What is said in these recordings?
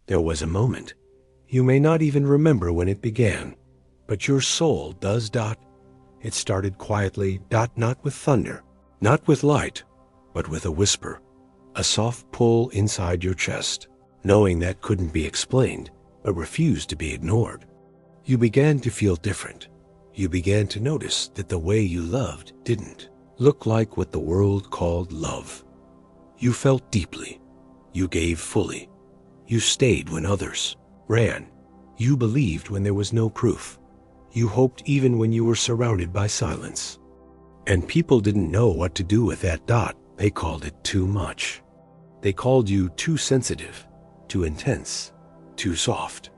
There was a moment. You may not even remember when it began, but your soul does. It started quietly, not with thunder, not with light, but with a whisper, a soft pull inside your chest, knowing that couldn't be explained, but refused to be ignored. You began to feel different. You began to notice that the way you loved didn't look like what the world called love. You felt deeply. You gave fully. You stayed when others ran. You believed when there was no proof. You hoped even when you were surrounded by silence. And people didn't know what to do with that. They called it too much. They called you too sensitive, too intense, too soft.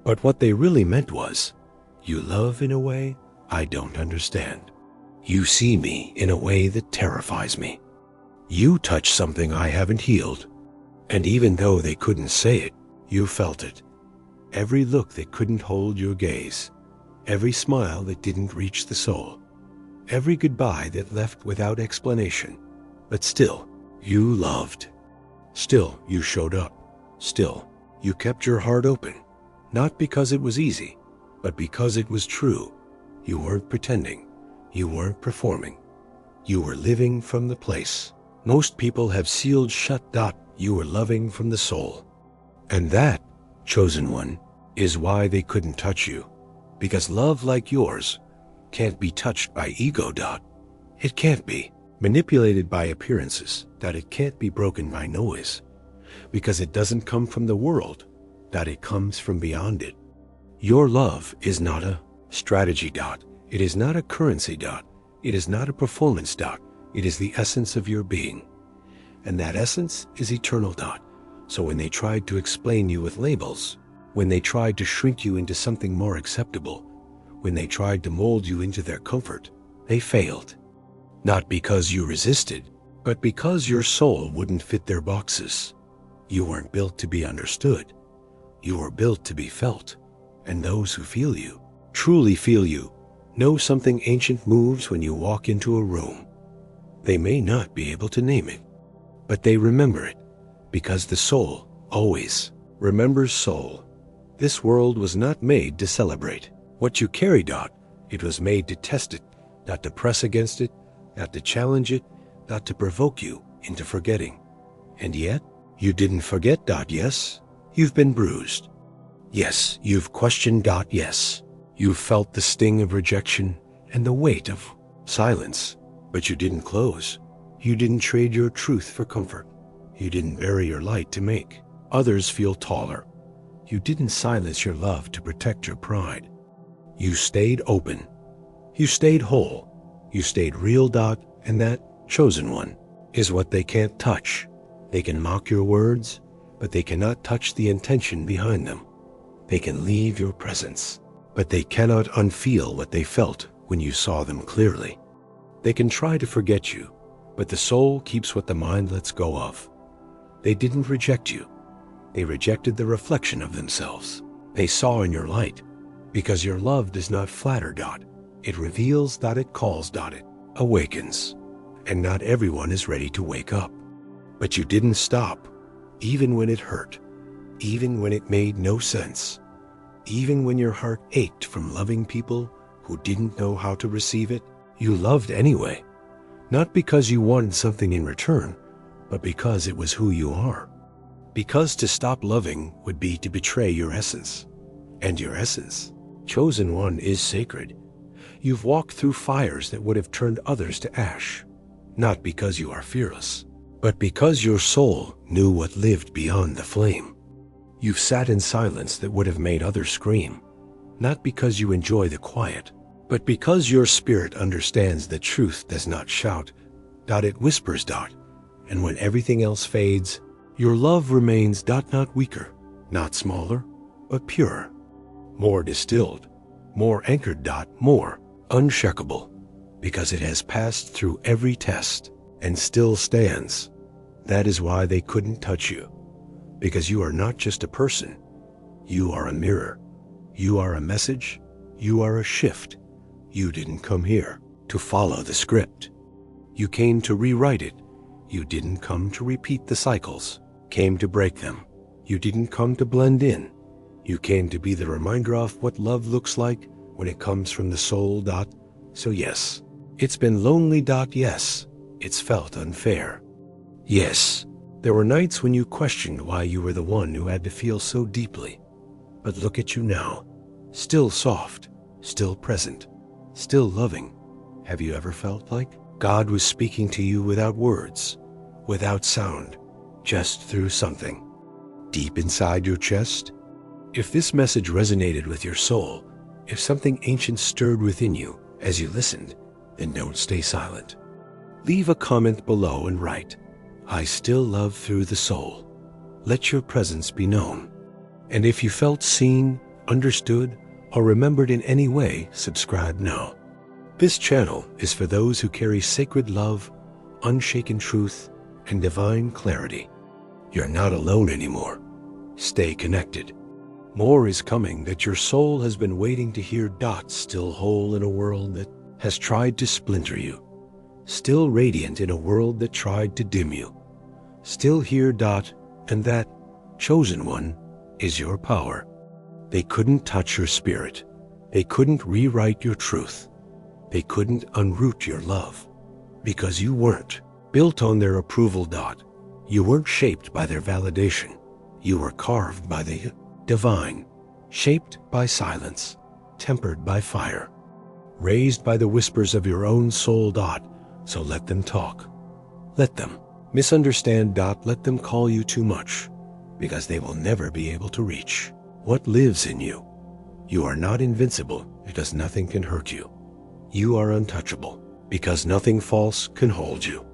But what they really meant was, you love in a way I don't understand. You see me in a way that terrifies me. You touch something I haven't healed. And even though they couldn't say it, you felt it. Every look that couldn't hold your gaze. Every smile that didn't reach the soul. Every goodbye that left without explanation. But still, you loved. Still, you showed up. Still, you kept your heart open. Not because it was easy, but because it was true. You weren't pretending. You weren't performing. You were living from the place most people have sealed shut. You were loving from the soul. And that, chosen one, is why they couldn't touch you. Because love like yours can't be touched by ego. It can't be manipulated by appearances. It can't be broken by noise. Because it doesn't come from the world. It comes from beyond it. Your love is not a strategy. It is not a currency. It is not a performance. It is the essence of your being. And that essence is eternal. So when they tried to explain you with labels, when they tried to shrink you into something more acceptable, when they tried to mold you into their comfort, they failed. Not because you resisted, but because your soul wouldn't fit their boxes. You weren't built to be understood. You were built to be felt. And those who feel you, truly feel you, know something ancient moves when you walk into a room. They may not be able to name it, but they remember it, because the soul always remembers soul. This world was not made to celebrate what you carry. It was made to test it, not to press against it, not to challenge it, not to provoke you into forgetting. And yet, you didn't forget. Yes, you've been bruised. Yes, you've questioned. Yes, you've felt the sting of rejection and the weight of silence. But you didn't close. You didn't trade your truth for comfort. You didn't bury your light to make others feel taller. You didn't silence your love to protect your pride. You stayed open. You stayed whole. You stayed real. And that, chosen one, is what they can't touch. They can mock your words, but they cannot touch the intention behind them. They can leave your presence, but they cannot unfeel what they felt when you saw them clearly. They can try to forget you, but the soul keeps what the mind lets go of. They didn't reject you. They rejected the reflection of themselves. They saw in your light, because your love does not flatter. It reveals. It calls. It awakens. And not everyone is ready to wake up. But you didn't stop, even when it hurt, even when it made no sense, even when your heart ached from loving people who didn't know how to receive it. You loved anyway, not because you wanted something in return, but because it was who you are. Because to stop loving would be to betray your essence. And your essence, chosen one, is sacred. You've walked through fires that would have turned others to ash, not because you are fearless, but because your soul knew what lived beyond the flame. You've sat in silence that would have made others scream, not because you enjoy the quiet, but because your spirit understands that truth does not shout. It whispers. And when everything else fades, your love remains. Not weaker, not smaller, but purer, more distilled, more anchored. More unshakable, because it has passed through every test and still stands. That is why they couldn't touch you, because you are not just a person. You are a mirror. You are a message. You are a shift. You didn't come here to follow the script. You came to rewrite it. You didn't come to repeat the cycles, came to break them. You didn't come to blend in. You came to be the reminder of what love looks like when it comes from the soul. So yes, it's been lonely. Yes, it's felt unfair. Yes, there were nights when you questioned why you were the one who had to feel so deeply. But look at you now, still soft, still present, still loving. Have you ever felt like God was speaking to you without words, without sound, just through something deep inside your chest? If this message resonated with your soul, if something ancient stirred within you as you listened, then don't stay silent. Leave a comment below and write, "I still love through the soul." Let your presence be known. And if you felt seen, understood, or remembered in any way, subscribe now. This channel is for those who carry sacred love, unshaken truth, and divine clarity. You're not alone anymore. Stay connected. More is coming that your soul has been waiting to hear. Still whole in a world that has tried to splinter you. Still radiant in a world that tried to dim you. Still here. And that chosen one is your power. They couldn't touch your spirit. They couldn't rewrite your truth. They couldn't unroot your love. Because you weren't built on their approval. You weren't shaped by their validation. You were carved by the divine, shaped by silence, tempered by fire, raised by the whispers of your own soul. So let them talk. Let them misunderstand. Let them call you too much, because they will never be able to reach what lives in you. You are not invincible because nothing can hurt you. You are untouchable because nothing false can hold you.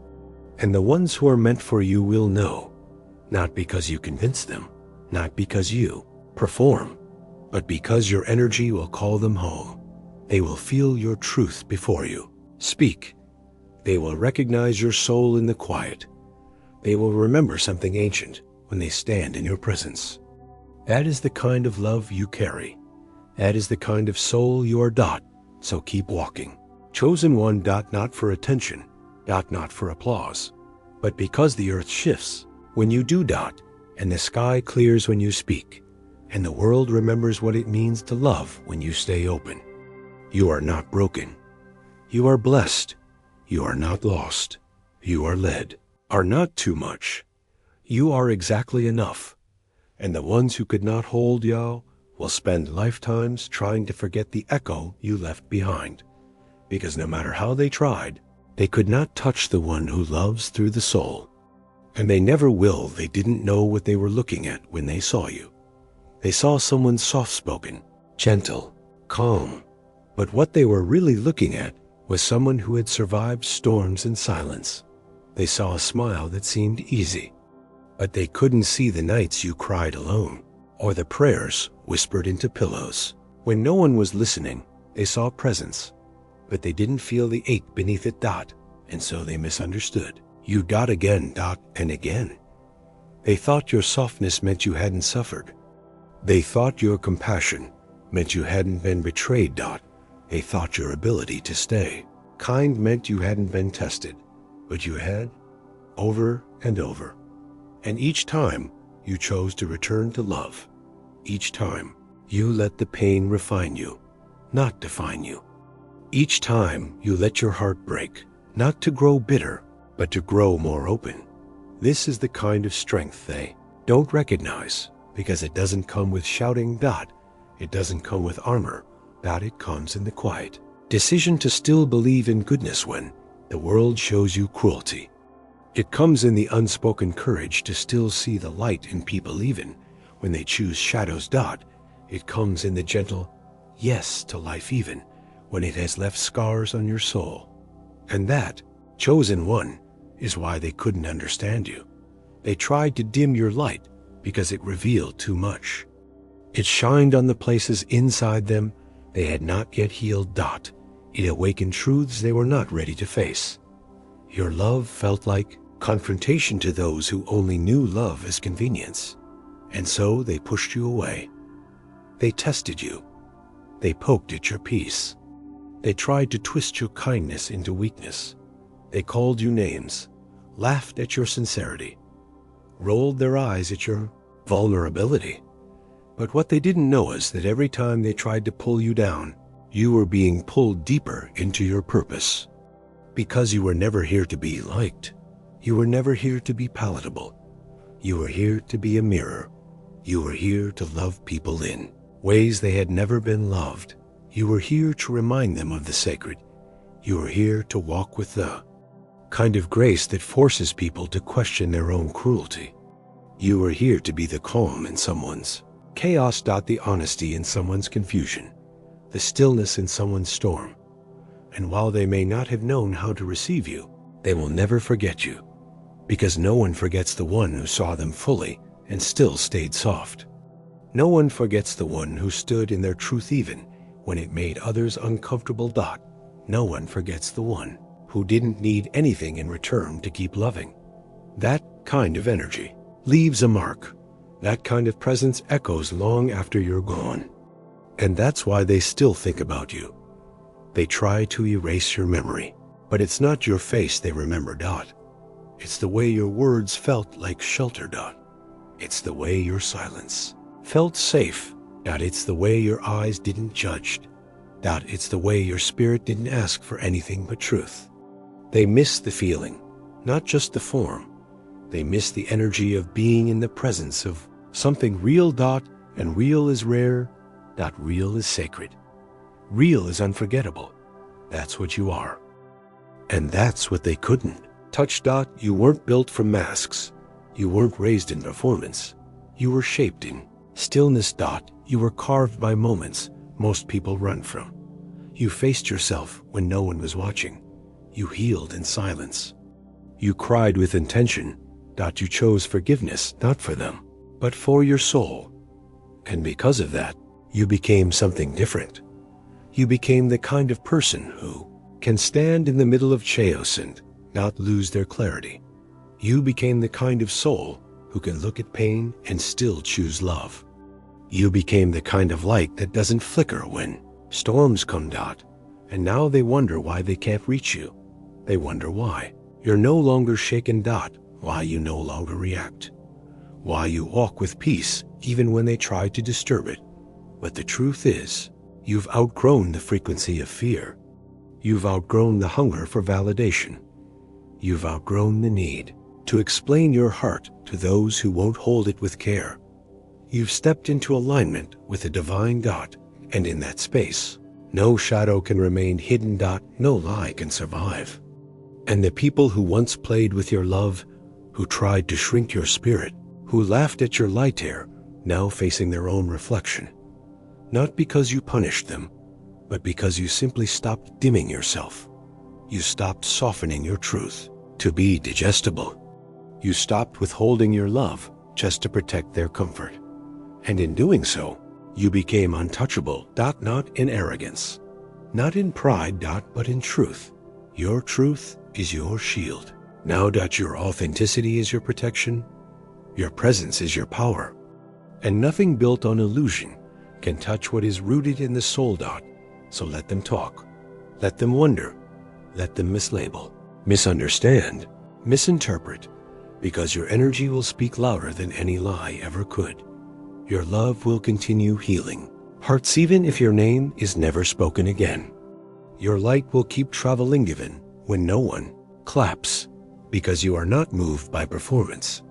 And the ones who are meant for you will know, not because you convince them, not because you perform, but because your energy will call them home. They will feel your truth before you speak. They will recognize your soul in the quiet. They will remember something ancient when they stand in your presence. That is the kind of love you carry. That is the kind of soul you are. So keep walking. Chosen one. Not for attention. Not for applause. But because the earth shifts when you do. And the sky clears when you speak. And the world remembers what it means to love when you stay open. You are not broken. You are blessed. You are not lost. You are led. Are not too much. You are exactly enough. And the ones who could not hold you will spend lifetimes trying to forget the echo you left behind. Because no matter how they tried, they could not touch the one who loves through the soul. And they never will. They didn't know what they were looking at when they saw you. They saw someone soft-spoken, gentle, calm. But what they were really looking at was someone who had survived storms and silence. They saw a smile that seemed easy. But they couldn't see the nights you cried alone, or the prayers whispered into pillows. When no one was listening, they saw presence, but they didn't feel the ache beneath it. And so they misunderstood you. Again. And again. They thought your softness meant you hadn't suffered. They thought your compassion meant you hadn't been betrayed. They thought your ability to stay kind meant you hadn't been tested, but you had, over and over. And each time you chose to return to love. Each time you let the pain refine you, not define you. Each time you let your heart break, not to grow bitter, but to grow more open. This is the kind of strength they don't recognize, because it doesn't come with shouting. It doesn't come with armor. It comes in the quiet decision to still believe in goodness when the world shows you cruelty. It comes in the unspoken courage to still see the light in people even when they choose shadows. It comes in the gentle yes to life even when it has left scars on your soul. And that, chosen one, is why they couldn't understand you. They tried to dim your light because it revealed too much. It shined on the places inside them they had not yet healed. It awakened truths they were not ready to face. Your love felt like confrontation to those who only knew love as convenience, and so they pushed you away. They tested you. They poked at your peace. They tried to twist your kindness into weakness. They called you names, laughed at your sincerity, rolled their eyes at your vulnerability. But what they didn't know is that every time they tried to pull you down, you were being pulled deeper into your purpose. Because you were never here to be liked. You were never here to be palatable. You were here to be a mirror. You were here to love people in ways they had never been loved. You were here to remind them of the sacred. You were here to walk with the kind of grace that forces people to question their own cruelty. You were here to be the calm in someone's chaos. The honesty in someone's confusion. The stillness in someone's storm. And while they may not have known how to receive you, they will never forget you. Because no one forgets the one who saw them fully and still stayed soft. No one forgets the one who stood in their truth even when it made others uncomfortable. No one forgets the one who didn't need anything in return to keep loving. That kind of energy leaves a mark. That kind of presence echoes long after you're gone. And that's why they still think about you. They try to erase your memory, but it's not your face they remember. It's the way your words felt like shelter. It's the way your silence felt safe. It's the way your eyes didn't judge. It's the way your spirit didn't ask for anything but truth. They miss the feeling, not just the form. They miss the energy of being in the presence of something real. And real is rare. Real is sacred. Real is unforgettable. That's what you are. And that's what they couldn't touch. You weren't built from masks. You weren't raised in performance. You were shaped in stillness. You were carved by moments most people run from. You faced yourself when no one was watching. You healed in silence. You cried with intention. You chose forgiveness not for them, but for your soul. And because of that, you became something different. You became the kind of person who can stand in the middle of chaos and not lose their clarity. You became the kind of soul who can look at pain and still choose love. You became the kind of light that doesn't flicker when storms come. And now they wonder why they can't reach you. They wonder why you're no longer shaken. Why you no longer react. Why you walk with peace even when they try to disturb it. But the truth is, you've outgrown the frequency of fear. You've outgrown the hunger for validation. You've outgrown the need to explain your heart to those who won't hold it with care. You've stepped into alignment with the divine. And in that space, no shadow can remain hidden. No lie can survive. And the people who once played with your love, who tried to shrink your spirit, who laughed at your light are now facing their own reflection. Not because you punished them, but because you simply stopped dimming yourself. You stopped softening your truth to be digestible. You stopped withholding your love just to protect their comfort. And in doing so, you became untouchable. Not in arrogance, not in pride. But in truth. Your truth is your shield. Now. Your authenticity is your protection. Your presence is your power. And nothing built on illusion can touch what is rooted in the soul. So let them talk. Let them wonder. Let them mislabel, misunderstand, misinterpret, because your energy will speak louder than any lie ever could. Your love will continue healing hearts even if your name is never spoken again. Your light will keep traveling even when no one claps, because you are not moved by performance.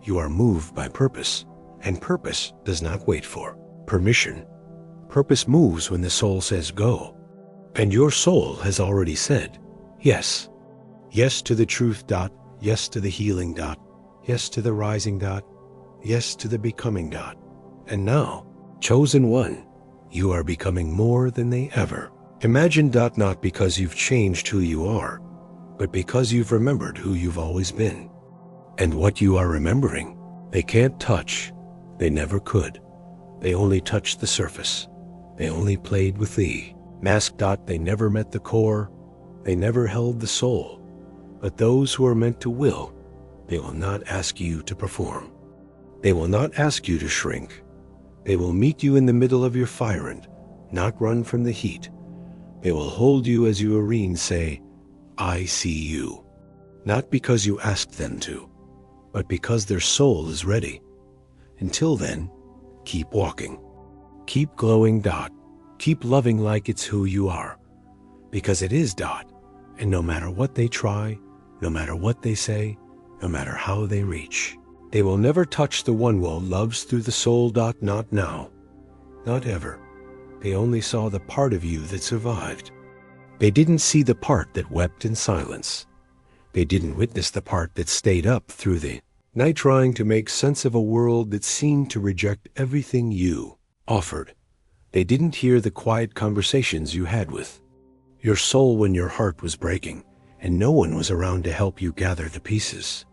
You are moved by purpose, and purpose does not wait for permission. Purpose moves when the soul says go. And your soul has already said yes. Yes to the truth. Yes to the healing. Yes to the rising. Yes to the becoming. And now, chosen one, you are becoming more than they ever imagined. Not because you've changed who you are, but because you've remembered who you've always been. And what you are remembering, they can't touch. They never could. They only touched the surface. They only played with the mask. They never met the core. They never held the soul. But those who are meant to will, they will not ask you to perform. They will not ask you to shrink. They will meet you in the middle of your fire and not run from the heat. They will hold you as you say, I see you. Not because you asked them to, but because their soul is ready. Until then, keep walking. Keep glowing, dot. Keep loving like it's who you are. Because it is, dot. And no matter what they try, no matter what they say, no matter how they reach, they will never touch the one who loves through the soul, dot. Not now. Not ever. They only saw the part of you that survived. They didn't see the part that wept in silence. They didn't witness the part that stayed up through the night trying to make sense of a world that seemed to reject everything you offered. They didn't hear the quiet conversations you had with your soul when your heart was breaking and no one was around to help you gather the pieces.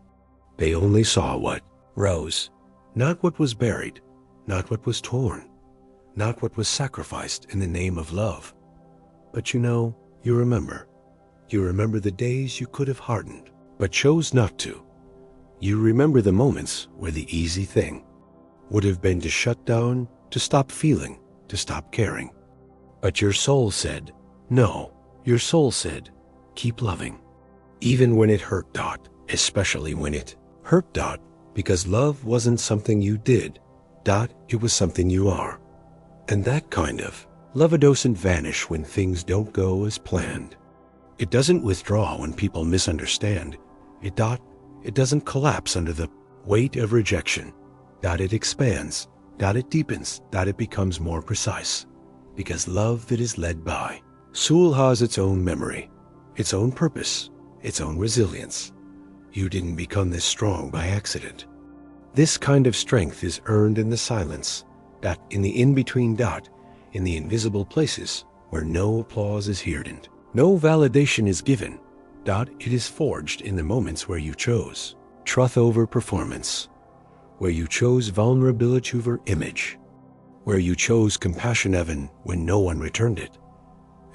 They only saw what rose, not what was buried, not what was torn, not what was sacrificed in the name of love. But you remember. You remember the days you could have hardened, but chose not to. You remember the moments where the easy thing would have been to shut down, to stop feeling, to stop caring. But your soul said, no. Your soul said, keep loving. Even when it hurt, dot, especially when it hurt, dot, because love wasn't something you did, dot, it was something you are. And that kind of love doesn't vanish when things don't go as planned. It doesn't withdraw when people misunderstand. It doesn't collapse under the weight of rejection. It expands. It deepens. It becomes more precise. Because love that is led by soul has its own memory, its own purpose, its own resilience. You didn't become this strong by accident. This kind of strength is earned in the silence, in the in-between, in the invisible places where no applause is heard and no validation is given. It is forged in the moments where you chose truth over performance, where you chose vulnerability over image, where you chose compassion even when no one returned it.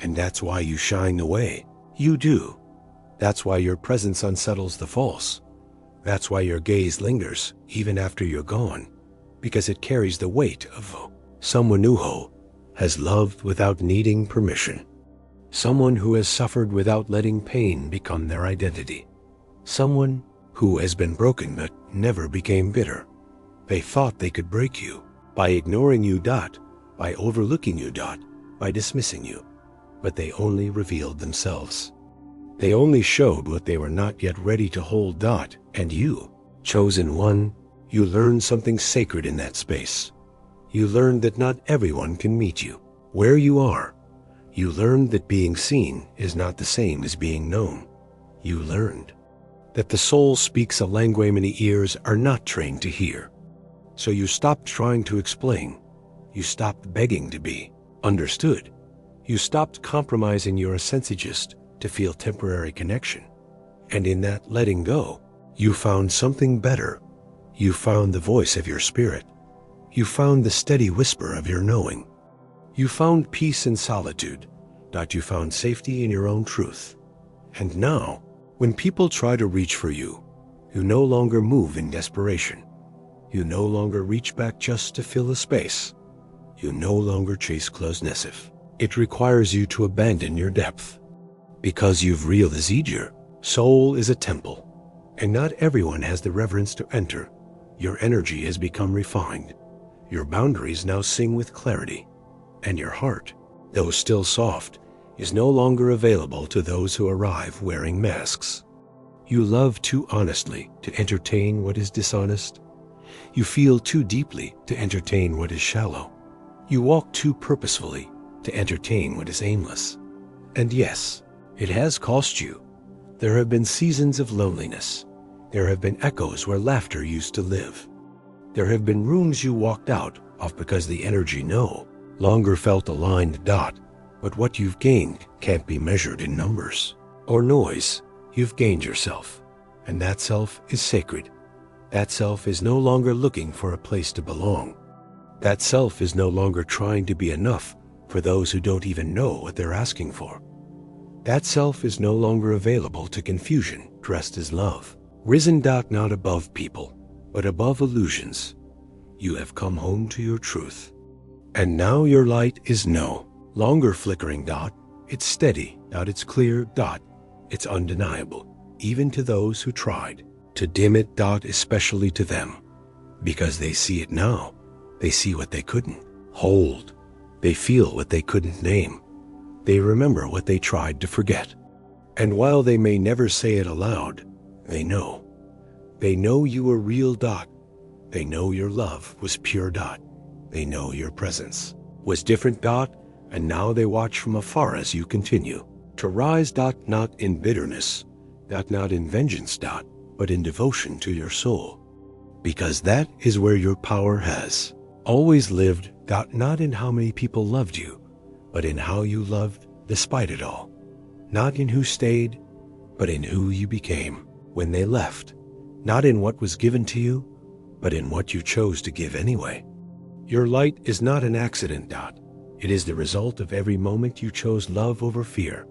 And that's why you shine the way you do. That's why your presence unsettles the false. That's why your gaze lingers even after you're gone, because it carries the weight of someone who has loved without needing permission. Someone who has suffered without letting pain become their identity. Someone who has been broken but never became bitter. They thought they could break you by ignoring you, by overlooking you, by dismissing you. But they only revealed themselves. They only showed what they were not yet ready to hold, and you, chosen one, you learned something sacred in that space. You learned that not everyone can meet you where you are. You learned that being seen is not the same as being known. You learned that the soul speaks a language many ears are not trained to hear. So you stopped trying to explain. You stopped begging to be understood. You stopped compromising your sensitivity to feel temporary connection. And in that letting go, you found something better. You found the voice of your spirit. You found the steady whisper of your knowing. You found peace in solitude. You found safety in your own truth. And now, when people try to reach for you, you no longer move in desperation. You no longer reach back just to fill a space. You no longer chase closeness if it requires you to abandon your depth. Because you've realized your soul is a temple, and not everyone has the reverence to enter. Your energy has become refined. Your boundaries now sing with clarity. And your heart, though still soft, is no longer available to those who arrive wearing masks. You love too honestly to entertain what is dishonest. You feel too deeply to entertain what is shallow. You walk too purposefully to entertain what is aimless. And yes, it has cost you. There have been seasons of loneliness. There have been echoes where laughter used to live. There have been rooms you walked out of because the energy no longer felt aligned. But what you've gained can't be measured in numbers or noise. You've gained yourself, and that self is sacred. That self is no longer looking for a place to belong. That self is no longer trying to be enough for those who don't even know what they're asking for. That self is no longer available to confusion dressed as love. Risen. Not above people, but above illusions. You have come home to your truth. And now your light is no longer flickering. It's steady. It's clear. It's undeniable, even to those who tried to dim it. Especially to them. Because they see it now. They see what they couldn't hold. They feel what they couldn't name. They remember what they tried to forget. And while they may never say it aloud, they know. They know you were real. They know your love was pure. They know your presence was different. And now they watch from afar as you continue to rise. Not in bitterness, not in vengeance, but in devotion to your soul. Because that is where your power has always lived. Not in how many people loved you, but in how you loved despite it all. Not in who stayed, but in who you became when they left. Not in what was given to you, but in what you chose to give anyway. Your light is not an accident. It is the result of every moment you chose love over fear.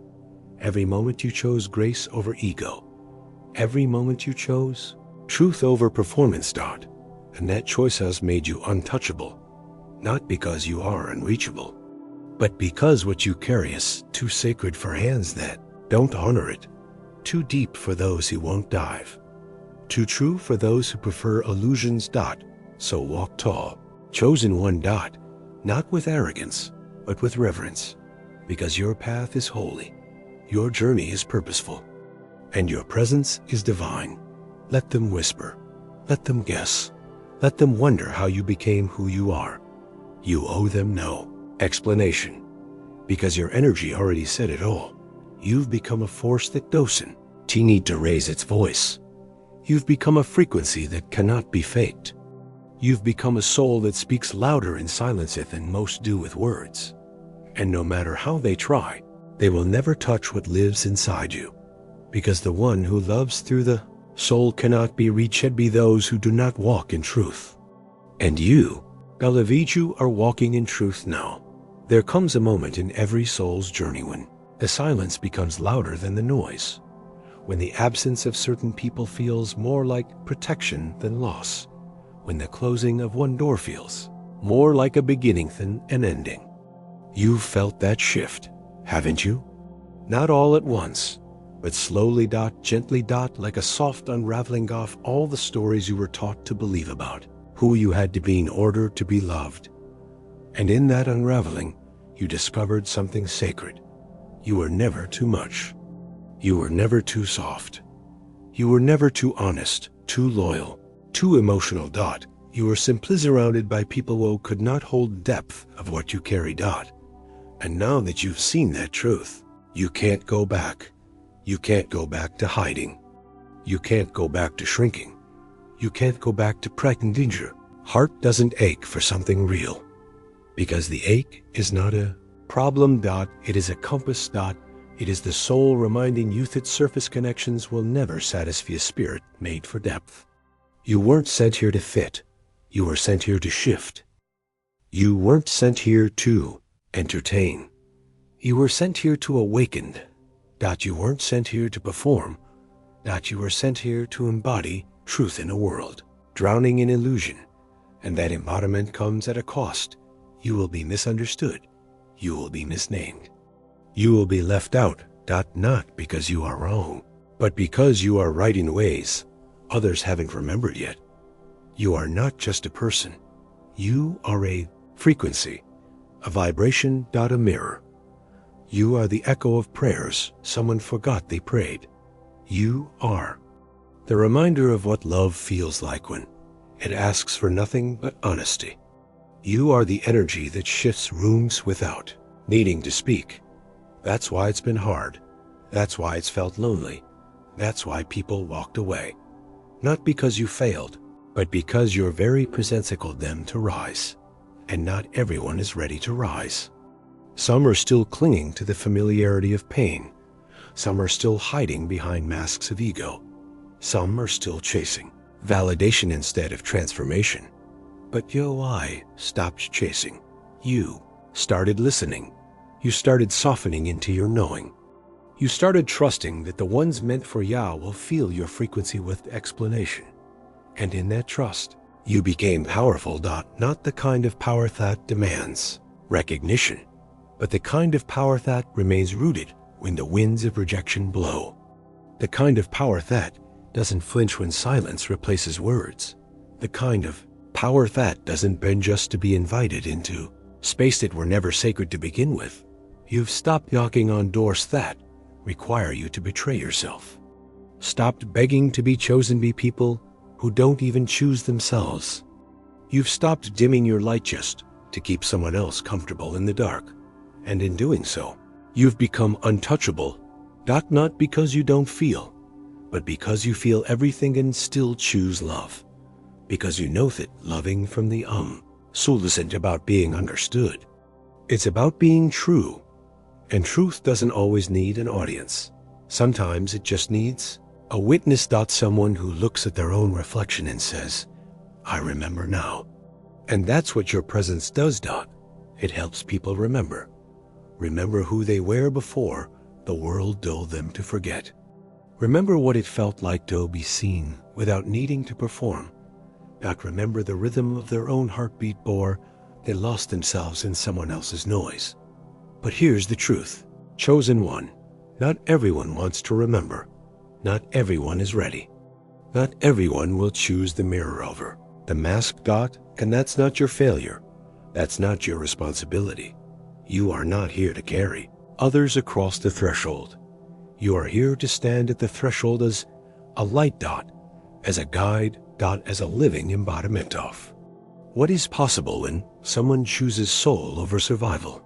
Every moment you chose grace over ego. Every moment you chose truth over performance. And that choice has made you untouchable. Not because you are unreachable, but because what you carry is too sacred for hands that don't honor it, too deep for those who won't dive, too true for those who prefer illusions. So walk tall, chosen one. Not with arrogance, but with reverence, because your path is holy, your journey is purposeful, and your presence is divine. Let them whisper, let them guess, let them wonder how you became who you are. You owe them no explanation, because your energy already said it all. You've become a force that doesn't need to raise its voice. You've become a frequency that cannot be faked. You've become a soul that speaks louder in silence than most do with words. And no matter how they try, they will never touch what lives inside you, because the one who loves through the soul cannot be reached by those who do not walk in truth. And you, Galavichu, are walking in truth now. There comes a moment in every soul's journey when the silence becomes louder than the noise, when the absence of certain people feels more like protection than loss, when the closing of one door feels more like a beginning than an ending. You've felt that shift, haven't you? Not all at once, but slowly. Gently. Like a soft unraveling off all the stories you were taught to believe about who you had to be in order to be loved. And in that unraveling, you discovered something sacred. You were never too much. You were never too soft. You were never too honest, too loyal, too emotional. You were simply surrounded by people who could not hold the depth of what you carried. And now that you've seen that truth, you can't go back. You can't go back to hiding. You can't go back to shrinking. You can't go back to pregnant danger. Heart doesn't ache for something real, because the ache is not a problem. It is a compass. It is the soul reminding you that surface connections will never satisfy a spirit made for depth. You weren't sent here to fit. You were sent here to shift. You weren't sent here to entertain. You were sent here to awaken. You weren't sent here to perform. You were sent here to embody truth in a world drowning in illusion. And that embodiment comes at a cost. You will be misunderstood. You will be misnamed. You will be left out. Not because you are wrong, but because you are right in ways others haven't remembered yet. You are not just a person. You are a frequency, a vibration. A mirror. You are the echo of prayers someone forgot they prayed. You are the reminder of what love feels like when it asks for nothing but honesty. You are the energy that shifts rooms without needing to speak. That's why it's been hard. That's why it's felt lonely. That's why people walked away. Not because you failed, but because your very presence called them to rise. And not everyone is ready to rise. Some are still clinging to the familiarity of pain. Some are still hiding behind masks of ego. Some are still chasing validation instead of transformation. But I stopped chasing. You started listening. You started softening into your knowing. You started trusting that the ones meant for Ya will feel your frequency with explanation. And in that trust, you became powerful. Not the kind of power that demands recognition, but the kind of power that remains rooted when the winds of rejection blow. The kind of power that doesn't flinch when silence replaces words. The kind of Power that doesn't bend just to be invited into space that were never sacred to begin with. You've stopped knocking on doors that require you to betray yourself. Stopped begging to be chosen by people who don't even choose themselves. You've stopped dimming your light just to keep someone else comfortable in the dark. And in doing so, you've become untouchable, not because you don't feel, but because you feel everything and still choose love. Because you know that loving from the soul isn't about being understood. It's about being true. And truth doesn't always need an audience. Sometimes it just needs a witness. Someone who looks at their own reflection and says, I remember now. And that's what your presence does. It helps people remember. Remember who they were before the world told them to forget. Remember what it felt like to be seen without needing to perform. Remember the rhythm of their own heartbeat bore. They lost themselves in someone else's noise. But here's the truth. Chosen one. Not everyone wants to remember. Not everyone is ready. Not everyone will choose the mirror over the mask. And that's not your failure. That's not your responsibility. You are not here to carry others across the threshold. You are here to stand at the threshold as a light. As a guide. As a living embodiment of what is possible when someone chooses soul over survival.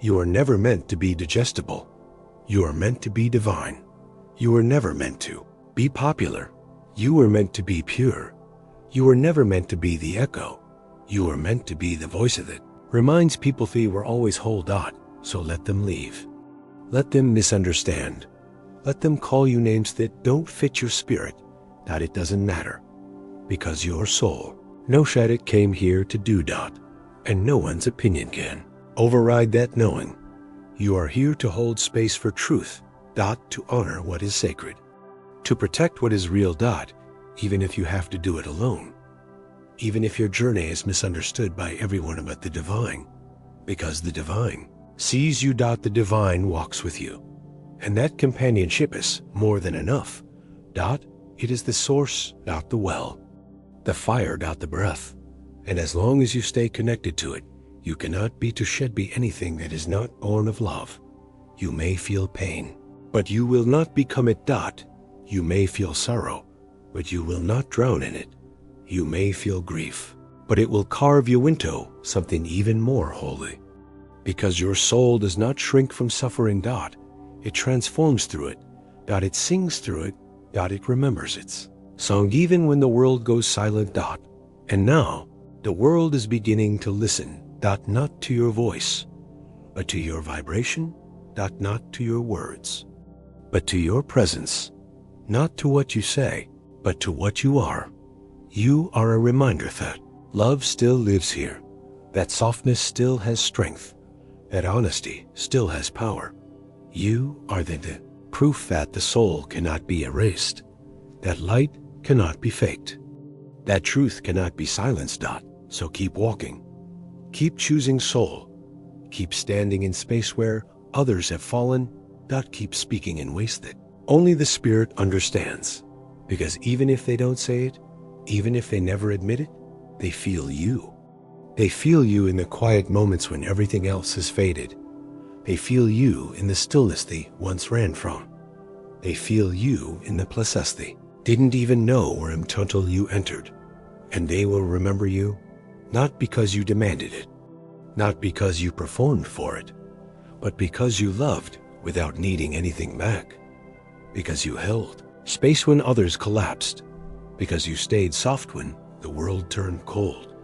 You are never meant to be digestible. You are meant to be divine. You were never meant to be popular. You were meant to be pure. You were never meant to be the echo. You were meant to be the voice of it. Reminds people they were always whole. So let them leave. Let them misunderstand. Let them call you names that don't fit your spirit. It doesn't matter. Because your soul knows that it came here to do. And no one's opinion can override that knowing. You are here to hold space for truth. To honor what is sacred. To protect what is real. Even if you have to do it alone. Even if your journey is misunderstood by everyone but the divine. Because the divine sees you. The divine walks with you. And that companionship is more than enough. It is the source. The well. The fire. The breath. And as long as you stay connected to it, you cannot be to shed be anything that is not born of love. You may feel pain, but you will not become it. You may feel sorrow, but you will not drown in it. You may feel grief, but it will carve you into something even more holy. Because your soul does not shrink from suffering. It transforms through it. It sings through it. It remembers its song even when the world goes silent. And now, the world is beginning to listen. Not to your voice, but to your vibration. Not to your words, but to your presence. Not to what you say, but to what you are. You are a reminder that love still lives here. That softness still has strength. That honesty still has power. You are the proof that the soul cannot be erased. That light cannot be faked. That truth cannot be silenced. So keep walking. Keep choosing soul. Keep standing in space where others have fallen. Keep speaking in ways that only the spirit understands. Because even if they don't say it, even if they never admit it, they feel you. They feel you in the quiet moments when everything else has faded. They feel you in the stillness they once ran from. They feel you in the places they didn't even know where until you entered. And they will remember you, not because you demanded it, not because you performed for it, but because you loved without needing anything back. Because you held space when others collapsed. Because you stayed soft when the world turned cold.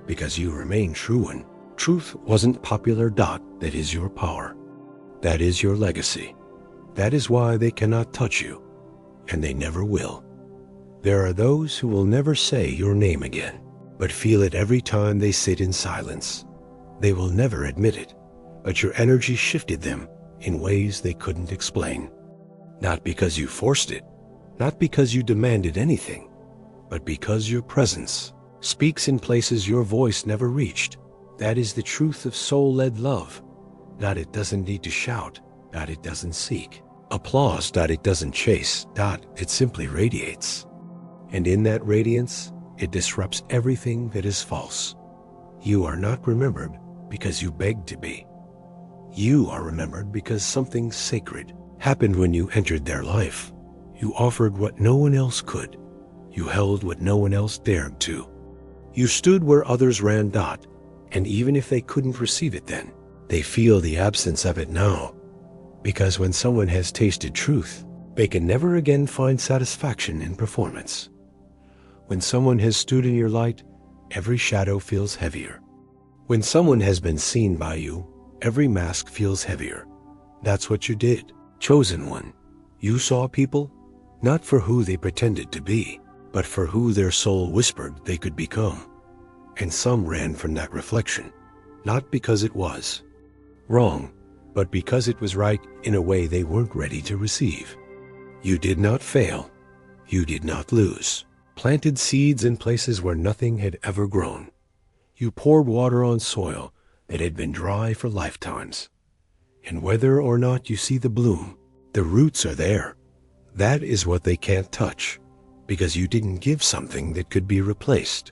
Because you remained true when truth wasn't popular. That is your power. That is your legacy. That is why they cannot touch you, and they never will. There are those who will never say your name again, but feel it every time they sit in silence. They will never admit it, but your energy shifted them in ways they couldn't explain. Not because you forced it, not because you demanded anything, but because your presence speaks in places your voice never reached. That is the truth of soul-led love. That it doesn't need to shout, that it doesn't seek applause, that it doesn't chase, that it simply radiates. And in that radiance, It disrupts everything that is false. You are not remembered because you begged to be. You are remembered because something sacred happened when you entered their life. You offered what no one else could. You held what no one else dared to. You stood where others ran. And even if they couldn't receive it then, they feel the absence of it now. Because when someone has tasted truth, they can never again find satisfaction in performance. When someone has stood in your light, every shadow feels heavier. When someone has been seen by you, every mask feels heavier. That's what you did. Chosen one. You saw people, not for who they pretended to be, but for who their soul whispered they could become. And some ran from that reflection, not because it was wrong, but because it was right in a way they weren't ready to receive. You did not fail. You did not lose. Planted seeds in places where nothing had ever grown. You poured water on soil that had been dry for lifetimes. And whether or not you see the bloom, the roots are there. That is what they can't touch, because you didn't give something that could be replaced.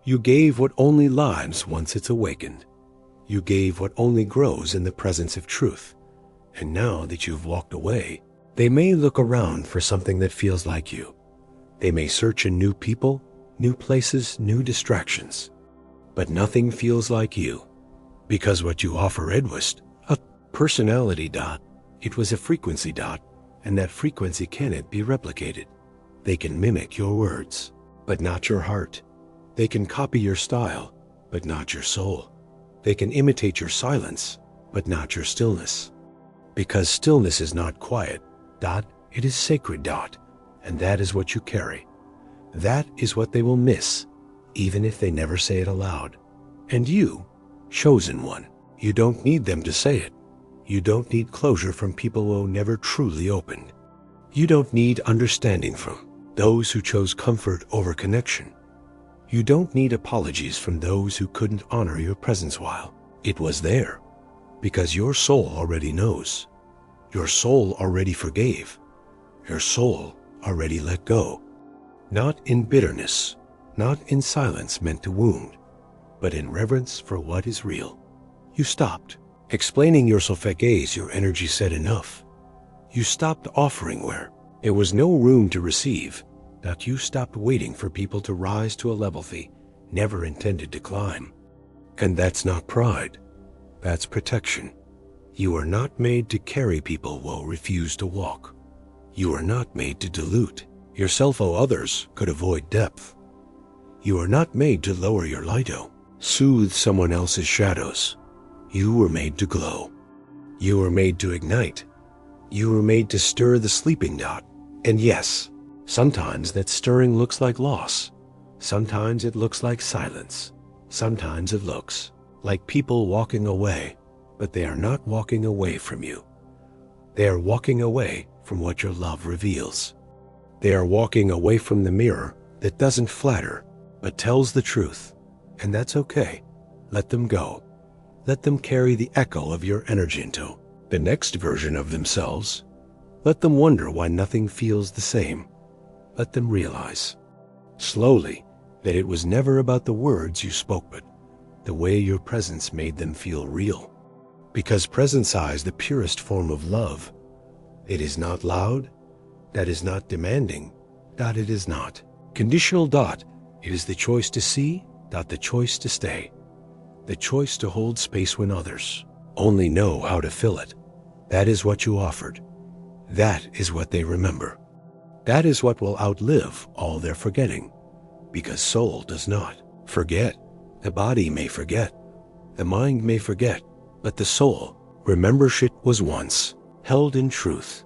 You gave what only lives once it's awakened. You gave what only grows in the presence of truth. And now that you've walked away, they may look around for something that feels like you. They may search in new people, new places, new distractions. But nothing feels like you, because what you offer was a personality. It was a frequency. And that frequency cannot be replicated. They can mimic your words, but not your heart. They can copy your style, but not your soul. They can imitate your silence, but not your stillness. Because stillness is not quiet. It is sacred. And that is what you carry. That is what they will miss, even if they never say it aloud. And you, chosen one, you don't need them to say it. You don't need closure from people who never truly opened. You don't need understanding from those who chose comfort over connection. You don't need apologies from those who couldn't honor your presence while it was there, because your soul already knows. Your soul already forgave. Your soul already let go. Not in bitterness, not in silence meant to wound, but in reverence for what is real. You stopped explaining your gaze. Your energy said enough. You stopped offering where there was no room to receive. That you stopped waiting for people to rise to a level they never intended to climb. And that's not pride. That's protection. You are not made to carry people who refuse to walk. You are not made to dilute yourself so others could avoid depth. You are not made to lower your light, soothe someone else's shadows. You were made to glow. You were made to ignite. You were made to stir the sleeping. And yes, sometimes that stirring looks like loss. Sometimes it looks like silence. Sometimes it looks like people walking away, but they are not walking away from you. They are walking away from what your love reveals. They are walking away from the mirror that doesn't flatter, but tells the truth. And that's okay. Let them go. Let them carry the echo of your energy into the next version of themselves. Let them wonder why nothing feels the same. Let them realize, slowly, that it was never about the words you spoke, but the way your presence made them feel real. Because presence is the purest form of love. It is not loud. That is not demanding. It is not conditional. It is the choice to see. The choice to stay. The choice to hold space when others only know how to fill it. That is what you offered. That is what they remember. That is what will outlive all their forgetting. Because soul does not forget. The body may forget. The mind may forget. But the soul remembers it was once held in truth.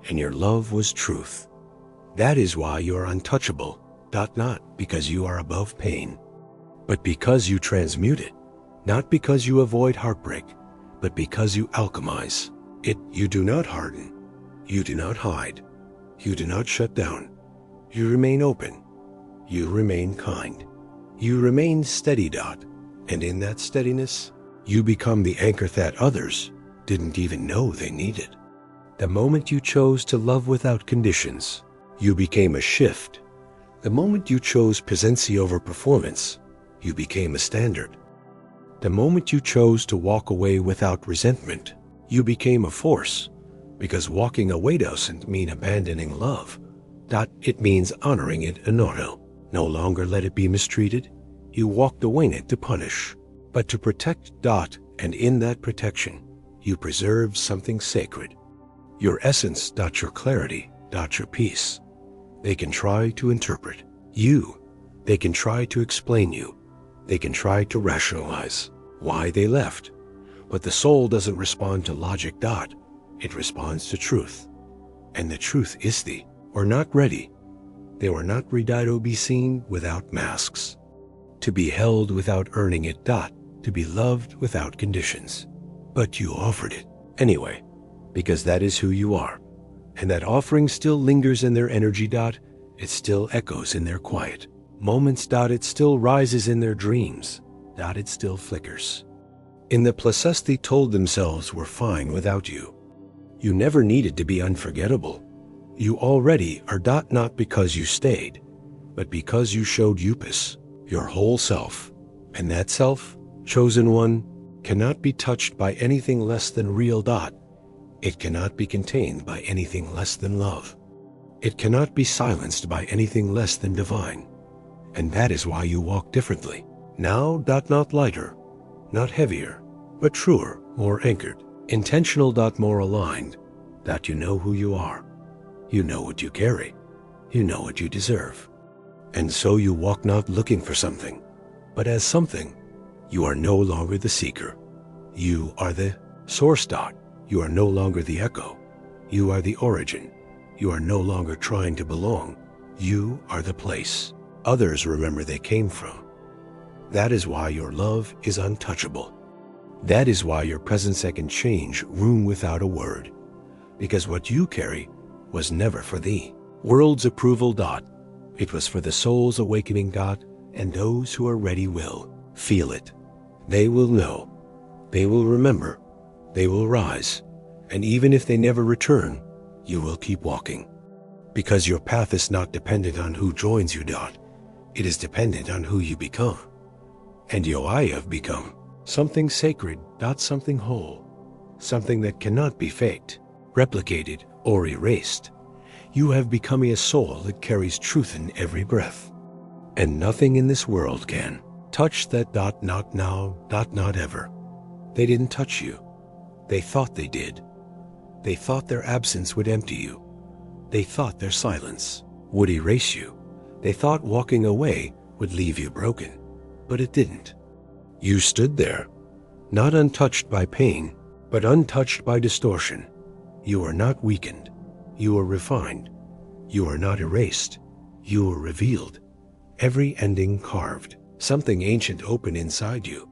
And your love was truth. That is why you are untouchable. Not because you are above pain, but because you transmute it. Not because you avoid heartbreak, but because you alchemize it. You do not harden. You do not hide. You do not shut down. You remain open. You remain kind. You remain steady. And in that steadiness, you become the anchor that others didn't even know they needed. The moment you chose to love without conditions, you became a shift The moment you chose presence over performance, you became a standard. The moment you chose to walk away without resentment, you became a force, because walking away doesn't mean abandoning love. It means honoring it in auto. No longer let it be mistreated. You walked away not to punish, but to protect. And in that protection, you preserved something sacred. Your essence. Your clarity. Your peace. They can try to interpret you. They can try to explain you. They can try to rationalize why they left. But the soul doesn't respond to logic. It responds to truth. And the truth is they were not ready. They were not ready to be seen without masks, to be held without earning it. To be loved without conditions. But you offered it anyway, because that is who you are. And that offering still lingers in their energy. It still echoes in their quiet moments. It still rises in their dreams. It still flickers. In the places they told themselves were fine without you. You never needed to be unforgettable. You already are. Not because you stayed, but because you showed Upis, your whole self. And that self, chosen one, cannot be touched by anything less than real. It cannot be contained by anything less than love. It cannot be silenced by anything less than divine. And that is why you walk differently. Now. Not lighter, not heavier, but truer, more anchored, intentional. More aligned. You know who you are. You know what you carry. You know what you deserve. And so you walk not looking for something, but as something. You are no longer the seeker. You are the source. You are no longer the echo. You are the origin. You are no longer trying to belong. You are the place others remember they came from. That is why your love is untouchable. That is why your presence can change room without a word. Because what you carry was never for the world's approval. It was for the soul's awakening. And those who are ready will feel it. They will know. They will remember. They will rise. And even if they never return, you will keep walking. Because your path is not dependent on who joins you. It is dependent on who you become. And I have become something sacred. Something whole. Something that cannot be faked, replicated, or erased. You have become a soul that carries truth in every breath. And nothing in this world can touch that. Not now. Not ever. They didn't touch you. They thought they did. They thought their absence would empty you. They thought their silence would erase you. They thought walking away would leave you broken. But it didn't. You stood there, not untouched by pain, but untouched by distortion. You are not weakened. You are refined. You are not erased. You are revealed. Every ending carved. Something ancient open inside you.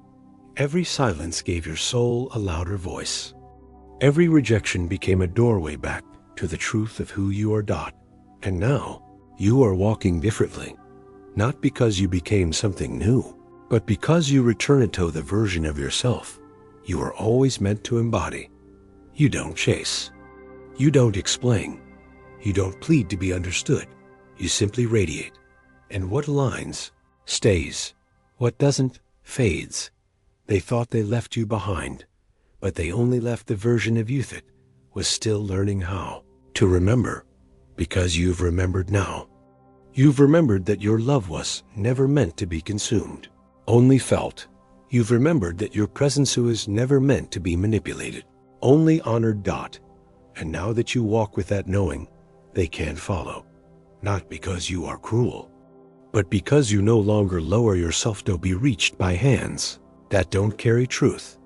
Every silence gave your soul a louder voice. Every rejection became a doorway back to the truth of who you are. And now, you are walking differently. Not because you became something new, but because you return to the version of yourself you were always meant to embody. You don't chase. You don't explain. You don't plead to be understood. You simply radiate. And what aligns, stays. What doesn't, fades. They thought they left you behind, but they only left the version of you that was still learning how to remember, because you've remembered now. You've remembered that your love was never meant to be consumed, only felt. You've remembered that your presence was never meant to be manipulated, only honored. And now that you walk with that knowing, they can't follow. Not because you are cruel, but because you no longer lower yourself to be reached by hands that don't carry truth.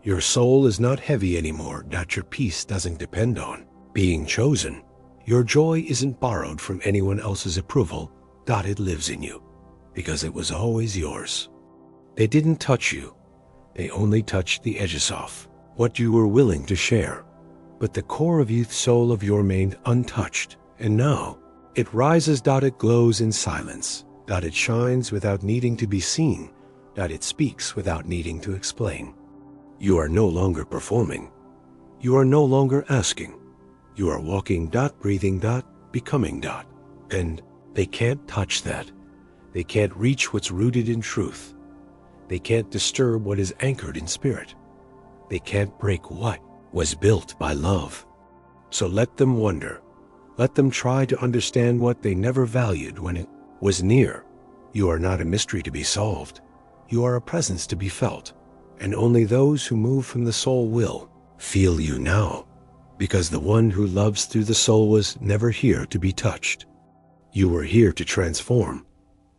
Your soul is not heavy anymore. Your peace doesn't depend on being chosen. Your joy isn't borrowed from anyone else's approval. It lives in you, because it was always yours. They didn't touch you. They only touched the edges off what you were willing to share. But the core of youth's soul of your remained untouched. And now, it rises. It glows in silence. It shines without needing to be seen. It speaks without needing to explain. You are no longer performing. You are no longer asking. You are walking. Breathing. Becoming. And They can't touch that. They can't reach what's rooted in truth. They can't disturb what is anchored in spirit. They can't break what was built by love. So let them wonder. Let them try to understand what they never valued when it was near. You are not a mystery to be solved. You are a presence to be felt. And only those who move from the soul will feel you now, because the one who loves through the soul was never here to be touched. You were here to transform,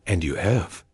and you have.